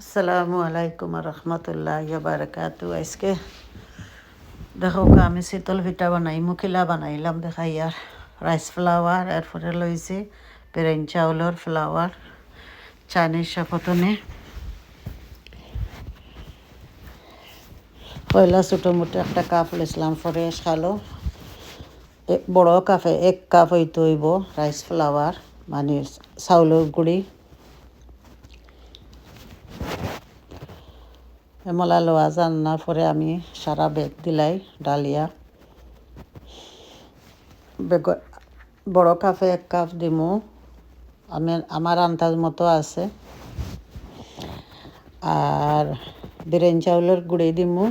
আসসালামু আলাইকুম রহমতুল্লাহ বারাকাতু। আজকে দেখো আমি শীতল পিঠা বানাই মুখিলা বানাইলাম দেখাই আর রাইস ফ্লাওয়ার এরপরে লইছি পেরেন চাউলের ফ্লাওয়ার চাইনিজ সাপতনে পয়লা ছোটো মোটো একটা কাপ লইছিলাম পরে খালো বড় কাপে 1 কাপ হইতে হইব রাইস ফ্লাওয়ার মানে চাউলের গুঁড়ি এমলা লোয়া জানার পরে আমি সারা বেগ দিলাই ডালিয়া বড় কাপে 1 কাপ দিমু আমার আন্দাজ মতো আছে। আর বিরিয়ান চাউলের গুঁড়ি দিমু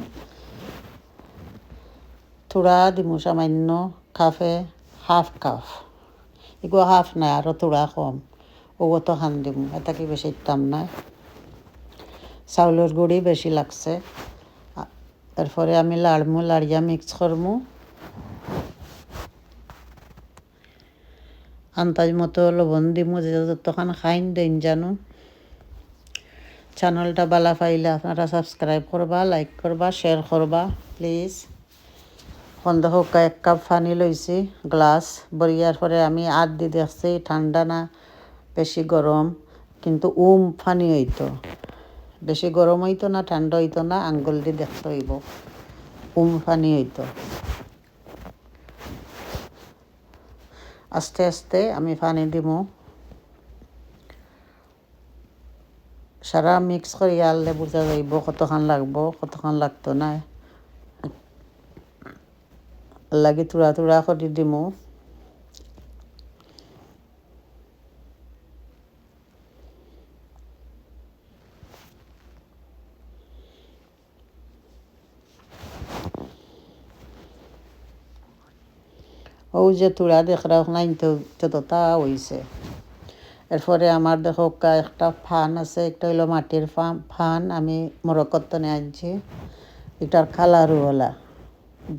থোড়া দিমু সামান্য কাপে 1/2 কাপ, এগুলো হাফ নাই আরও থোড়া কম, ওগো তো খান দিমু এটা কি বেশি ইতাম না। চাউলের গুঁড়ি বেশি লাগছে। এরপরে আমি লাড়িয়া মিক্স করমু আন্দাজ মতো লবণ দিমু যে যতক্ষণ খাইন দেন জানো। চ্যানেলটা ভালো পাইলে আপনারা সাবস্ক্রাইব করবা, লাইক করবা, শেয়ার করবা প্লিজ। সন্দেহ 1 কাপ পানি লইছি গ্লাস বরিয়ার পরে আমি দি দেখছি ঠান্ডা না বেশি গরম, কিন্তু পানি হইতো, বেশি গরম হইতো না ঠান্ডা হইতো না, আঙ্গুল দিয়ে দেখতে হইব পানি হইতো। আস্তে আস্তে আমি পানি দিমু সারা মিক্স করি আনলে বোঝা যাইব কতক্ষণ লাগবো কতক্ষণ লাগতো না। লাগি তুড়া তুড়া করে দিমু ও যে তুড়া দেখরা নাই যতটা হইছে। এরপরে আমার দেখো একটা ফান আছে, একটা হইলো মাটির ফান আমি মরক্কোতে আনছি। এটার কালারও হলা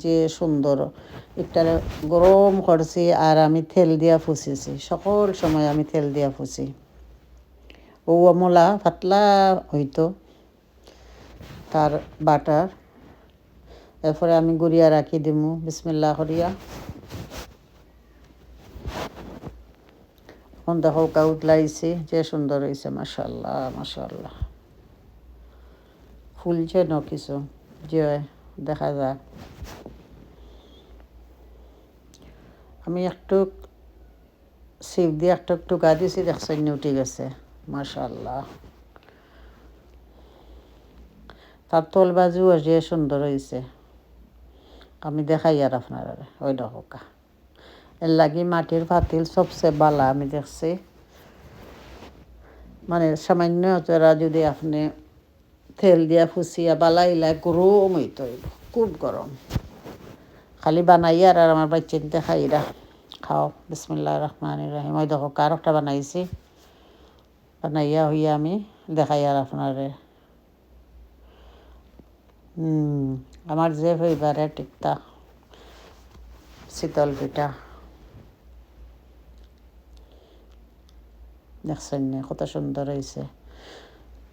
যে সুন্দর, এটা গরম করছি আর আমি তেল দিয়া ফুসিছি, সকল সময় আমি তেল দিয়া ফুসি। ও আমলা পাতলা হইতো তার বাটার। এরপরে আমি গুড়িয়া রাখি দিমু বিসমিল্লাহ করিয়া। এখন দেখো উতলাইছি যে সুন্দর হয়েছে, মাশাআল্লাহ মাশাআল্লাহ। ফুলছে ন কিছু যে দেখা যায়। আমি একটু সিপ দিয়ে একটু টুকা দিয়েছি, দেখছেন উঠে গেছে মাশাআল্লাহ। তার তল বাজুও যে সুন্দর হয়েছে, আমি দেখাই আর আপনারা ওই দেখা। এর লাগি মাটির পাতিল সবচেয়ে বালা আমি দেখছি, মানে সামান্য যারা যদি আপনি তেল দিয়া ফুসিয়া বালাইলা গরম হইতে হইব, খুব গরম। খালি বানাই আর আমার বাচ্চাতে খাইরা খাও বিসমিল্লাহ রহমানির রহিম। ওই দেখো কার একটা বানাইছি, বানাইয়া হইয়া আমি দেখাই আর আপনারে। আমার যে ফেভারেট টিকটা শীতল পিঠা, দেখছেন না কত সুন্দর হয়েছে।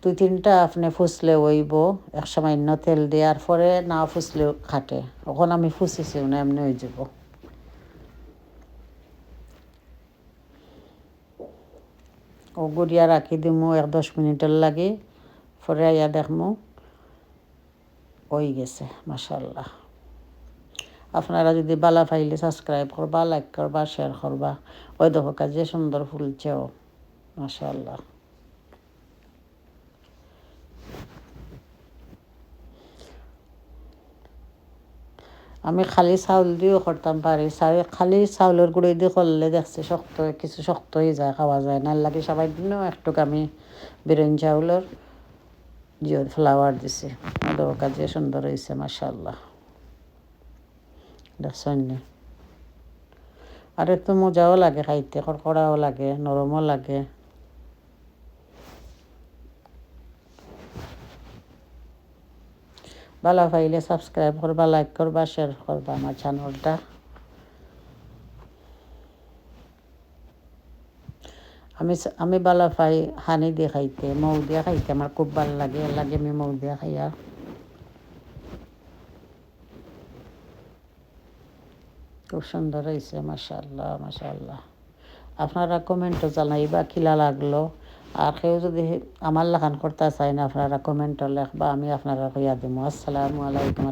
2-3টা আপনি ফুসলে হইব, এক সামান্য তেল দেওয়ার পরে না ফুসলেও খাটে। এখন আমি ফুসিছি না এমনি হয়ে যাব। ও গুড়িয়া রাখি দিমু 1-10 মিনিটের লাগে, পরে আইয়া দেখমু হয়ে গেছে মাশাআল্লাহ। আপনারা যদি বালা পাইলে সাবস্ক্রাইব করবা, লাইক করবা, শেয়ার করবা। ওই দেখো কাজে সুন্দর ফুলছেও মাশাআল্লাহ। আমি খালি চাউল দিয়েও করতাম পারি, খালি চাউলের গুঁড়ি দিয়ে করলে দেখছি কিছু শক্ত হয়ে যায়, খাওয়া যায় না। লাগে সবাই দিনও একটু আমি বিরিয়ানি চাউলের ফ্লাওয়ার দিছি, ওদের কাজে সুন্দর হয়েছে মাশাআল্লাহ। দেখছেন না? আর একটু মজাও লাগে খাইতে, কড়কড়াও লাগে, নরমও লাগে। ভালো পাইলে সাবস্ক্রাইব করবা, লাইক করবা, শেয়ার করবা আমার চ্যানেলটা। আমি ভালো পাই হানি দিয়ে খাইতে, মৌ দিয়ে খাইতে আমার খুব ভালো লাগে, এর লাগে আমি মৌ দিয়ে খাই। আর খুব সুন্দর হয়েছে, মাশাআল্লাহ মাশাআল্লাহ। আপনারা কমেন্টও জানাইবা কিলা লাগলো। আর কেউ যদি আমার লাখান করতে চাই না, আপনারা কমেন্টও লেখবা, আমি আপনারা কইয়া দিব। আসসালামু আলাইকুম।